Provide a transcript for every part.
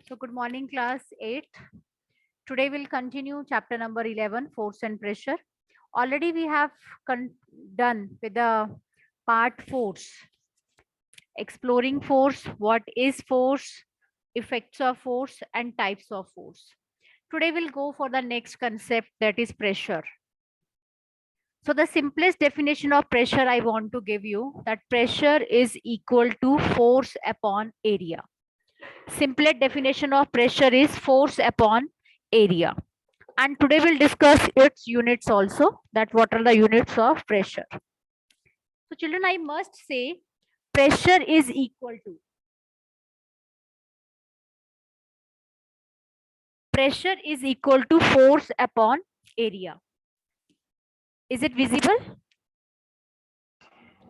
So good morning, class 8. Today we'll continue chapter number 11, force and pressure. Already we have done with the part force, exploring force, what is force, effects of force and types of force. Today we'll go for the next concept, that is pressure. So the simplest definition of pressure I want to give you, that pressure is equal to force upon area. Simplest definition of pressure is force upon area. And today we'll discuss its units also, that what are the units of pressure. So children, I must say pressure is equal to force upon area. Is it visible?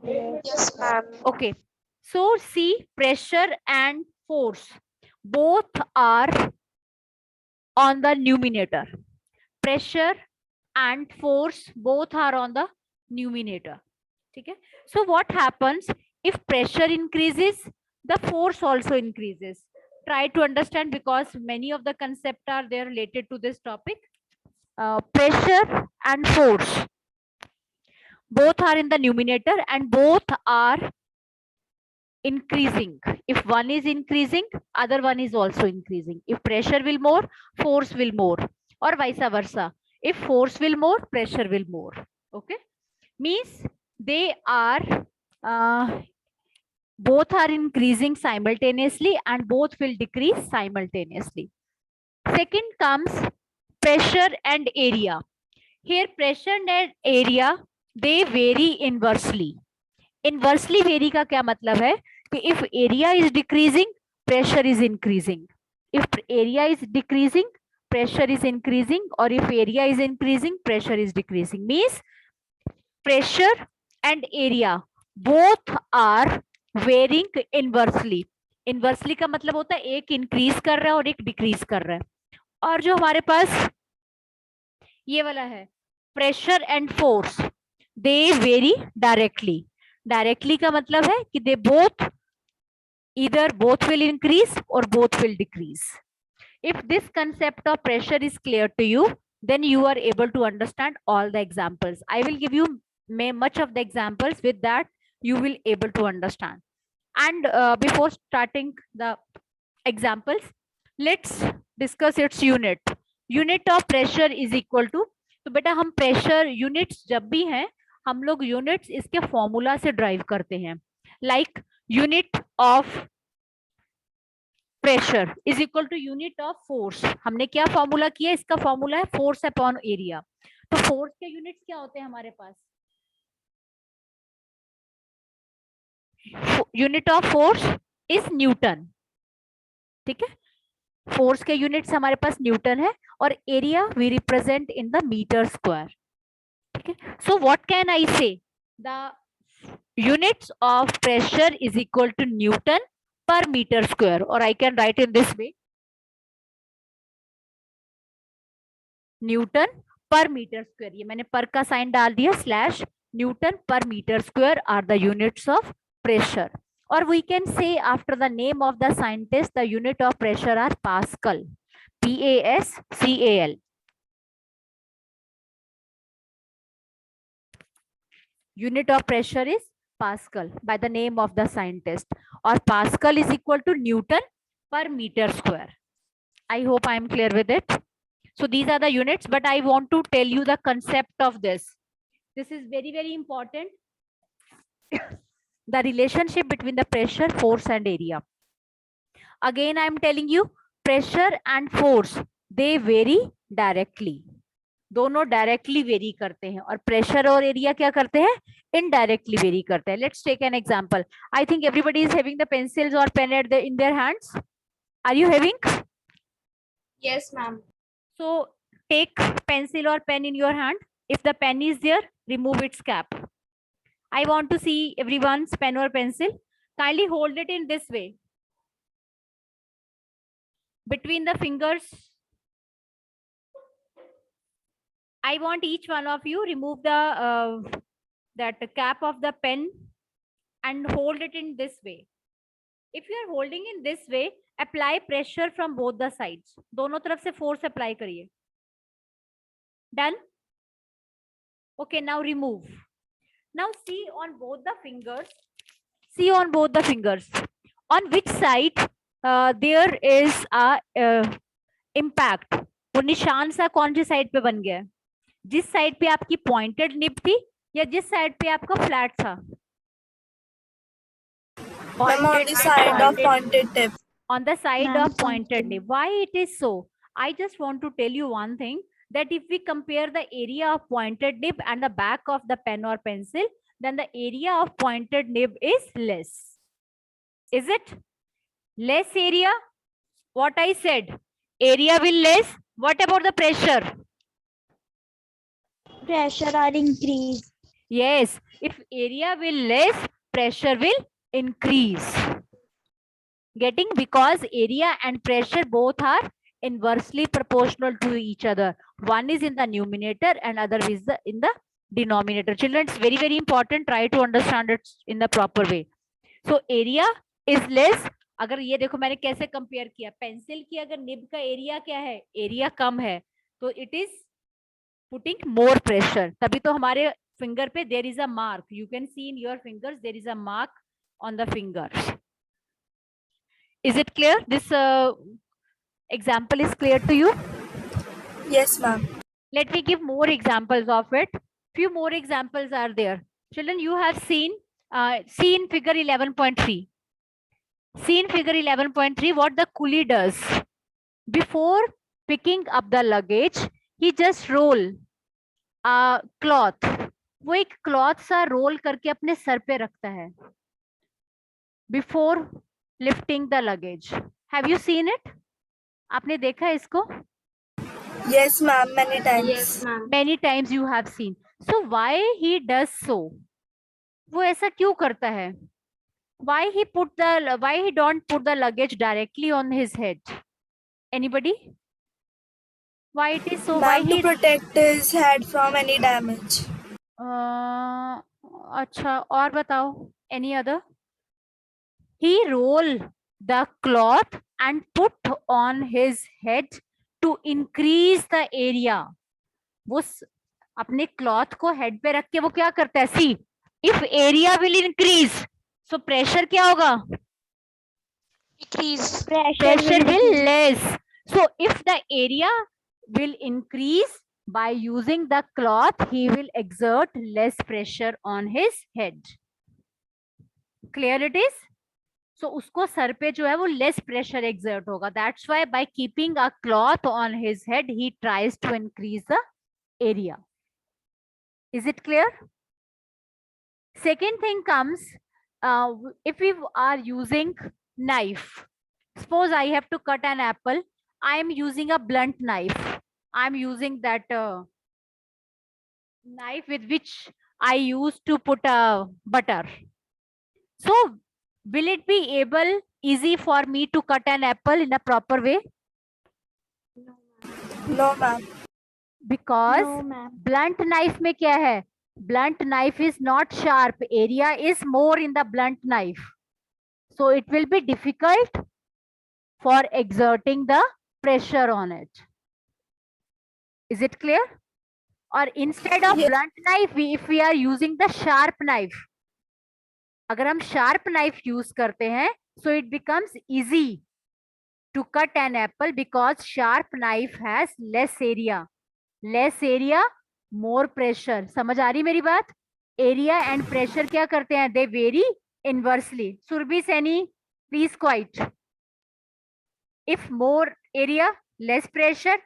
Yes, ma'am. Okay. So see, pressure and force both are on the numerator. Pressure and force both are on the numerator. Okay. So what happens if pressure increases, the force also increases. Try to understand, because many of the concepts are there related to this topic. Pressure and force both are in the numerator and both are increasing. If one is increasing, other one is also increasing. If pressure will more, force will more, or vice versa. If force will more, pressure will more. Okay, means they are both are increasing simultaneously and both will decrease simultaneously. Second comes pressure and area. Here pressure and area, they vary inversely. Inversely vary का क्या मतलब है कि if area is decreasing, pressure is increasing. If area is decreasing, pressure is increasing, or if area is increasing, pressure is decreasing. Means pressure and area both are varying inversely. Inversely का मतलब होता है एक increase कर रहा है और एक decrease कर रहा है. और जो हमारे पास ये वाला है pressure and force, they vary directly. Directly का मतलब है कि they both either both will increase or both will decrease. If this concept of pressure is clear to you, then you are able to understand all the examples. I will give you much of the examples. With that you will able to understand. And before starting the examples, let's discuss its unit. Unit of pressure is equal to, तो बेटा हम pressure units जब भी हैं हम लोग units इसके formula से ड्राइव करते हैं. Like unit of pressure is equal to unit of force. हमने क्या फॉर्मूला किया, इसका फॉर्मूला है फोर्स अपॉन एरिया. तो फोर्स के यूनिट्स क्या होते हैं हमारे पास? Unit of force is newton. ठीक है, फोर्स के यूनिट्स हमारे पास न्यूटन है और area we represent in the metre square. ठीक है, so what can I say, the units of pressure is equal to newton per metre square, और I can write in this way, newton per metre square. ये मैंने per का sign डाल दिया slash, newton per metre square are the units of pressure. Or we can say after the name of the scientist, the unit of pressure are Pascal. Pascal. Unit of pressure is Pascal by the name of the scientist. Or Pascal is equal to Newton per meter square. I hope I am clear with it. So these are the units, but I want to tell you the concept of this. This is very, very important. The relationship between the pressure, force and area. Again, I am telling you, pressure and force, they vary directly. दोनों directly very करते हैं और pressure और area क्या करते हैं, indirectly vary करते हैं. Let's take an example. I think everybody is having the pencils और pen at in their hands. Are you having? Yes, ma'am. So take pencil or pen in your hand. If the pen is there, remove its cap. I want to see everyone's pen or pencil. Kindly hold it in this way. Between the fingers, I want each one of you remove the that cap of the pen and hold it in this way. If you are holding in this way, apply pressure from both the sides. दोनों तरफ से force apply करिए. Done? Okay, now remove. Now see on both the fingers. See on both the fingers. On which side there is a impact. वो निशान सा कौन सी side पे बन गया है? जिस साइड पे आपकी पॉइंटेड निब थी या जिस साइड पे आपका फ्लैट था? Ma'am, on the side of pointed tip. On the side Ma'am, of pointed nib. Why it is so? I just want to tell you one thing, that if we compare the area of pointed nib and the back of the pen or pencil, then the area of pointed nib is less. Is it? Less area? What I said? Area will less. What about the pressure? Pressure are increased. Yes, if area will less, pressure will increase. Getting? Because area and pressure both are inversely proportional to each other. One is in the numerator and other is in the denominator. Children, it's very, very important. Try to understand it in the proper way. So area is less. अगर ये देखो मैंने कैसे compare किया, pencil की अगर nib का area क्या है, एरिया कम है, तो it is putting more pressure. तभी तो हमारे फिंगर पे there is a mark. You can see in your fingers there is a mark on the finger. Is it clear? This example is clear to you? Yes, ma'am. Let me give more examples of it. Few more examples are there. Children, you have seen figure 11.3. See in figure 11.3 what the coolie does. Before picking up the luggage, he just roll a cloth. वो एक cloth सा role करके अपने sir पे रखता है. Before lifting the luggage. Have you seen it? आपने देखा है इसको? Yes, ma'am. Many times. Yes, ma'am. Many times you have seen. So why he does so? वो ऐसा क्यों करता है? Why he don't put the luggage directly on his head? Anybody? Why it is so? Why Ma'am, he? to protect his head from any damage. अच्छा, और बताओ. Any other? He roll the cloth and put on his head to increase the area. वो अपने cloth को head पे रख के वो क्या करता है? See, if area will increase, so pressure क्या होगा? Decrease. Pressure will less. So if the area will increase by using the cloth, he will exert less pressure on his head. Clear it is? So उसको sir पे जो है वो less pressure exert होगा. That's why by keeping a cloth on his head, he tries to increase the area. Is it clear? Second thing comes, if we are using knife. Suppose I have to cut an apple. I am using a blunt knife. I am using that knife with which I used to put butter. So will it be easy for me to cut an apple in a proper way? No, ma'am. Because No, ma'am. blunt knife में क्या है? Blunt knife is not sharp. Area is more in the blunt knife. So it will be difficult for exerting the pressure on it. Is it clear? Or instead of Yes. blunt knife, if we are using the sharp knife, अगर हम sharp knife use करते हैं, so it becomes easy to cut an apple because sharp knife has less area. Less area, more pressure. समझ आ रही मेरी बात? Area and pressure क्या करते हैं? They vary inversely. Surbhi Saini, please quiet. If more area, less pressure.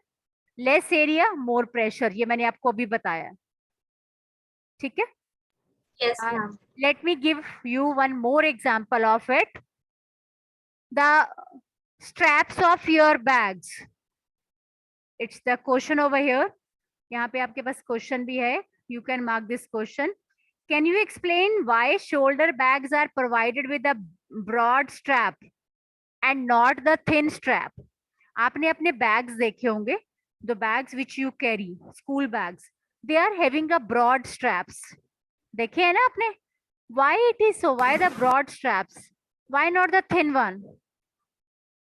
Less area, more pressure. ये मैंने आपको अभी बताया. ठीक है? Yes, ma'am. Let me give you one more example of it. The straps of your bags. It's the question over here. यहाँ पे आपके पास question भी है. You can mark this question. Can you explain why shoulder bags are provided with a broad strap and not the thin strap? आपने अपने bags देखे होंगे. The bags which you carry, school bags, they are having a broad straps. देखे है ना आपने? Why it is so? Why the broad straps? Why not the thin one?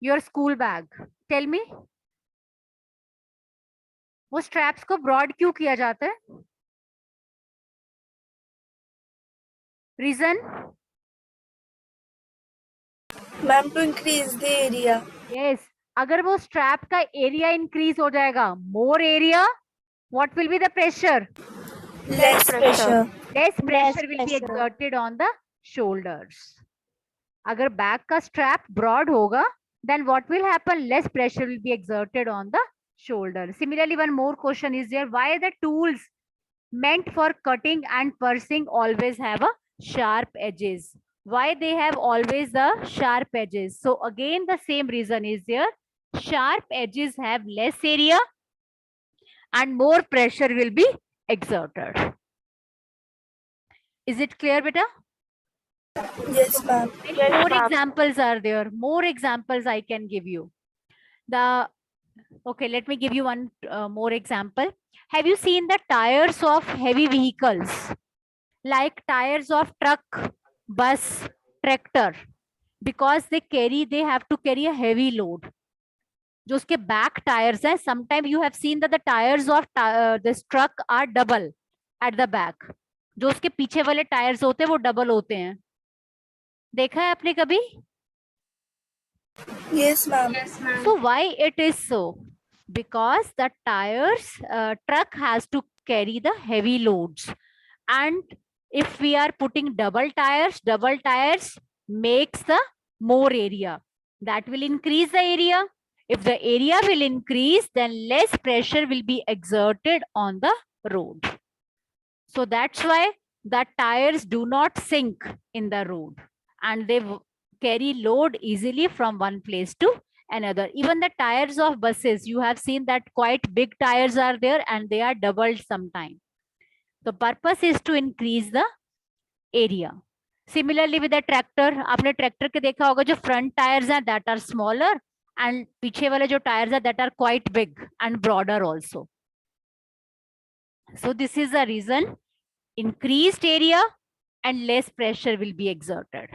Your school bag. Tell me. वो straps को broad क्यों किया जाता है? Reason? Ma'am, to increase the area. Yes. अगर वो strap का area increase हो जाएगा, more area, what will be the pressure? Less pressure. Less pressure will be pressure. exerted on the shoulders. अगर बैक का स्ट्रैप ब्रॉड होगा, then what will happen? Less pressure will be exerted on the shoulder. Similarly, one more question is there. Why the tools meant for cutting and pursing always have a sharp edges? Why they have always the sharp edges? So again, the same reason is there. Sharp edges have less area and more pressure will be exerted. Is it clear, beta? Yes, ma'am. More examples are there. More examples I can give you. Okay, let me give you one more example. Have you seen the tires of heavy vehicles? Like tires of truck, bus, tractor. Because they have to carry a heavy load. जो उसके back tires हैं, sometimes you have seen that the tires of this truck are double at the back. जो उसके पीछे वाले tires होते हैं वो double होते हैं. देखा है आपने कभी? Yes, ma'am. So why it is so? Because the tires truck has to carry the heavy loads, and if we are putting double tires makes the more area. That will increase the area. If the area will increase, then less pressure will be exerted on the road. So that's why the tires do not sink in the road, and they carry load easily from one place to another. Even the tires of buses, you have seen that quite big tires are there and they are doubled sometime. The purpose is to increase the area. Similarly with the tractor, आपने tractor के देखा होगा जो front tires हैं that are smaller and पीछे वाले जो tires हैं that are quite big and broader also. So this is the reason increased area and less pressure will be exerted.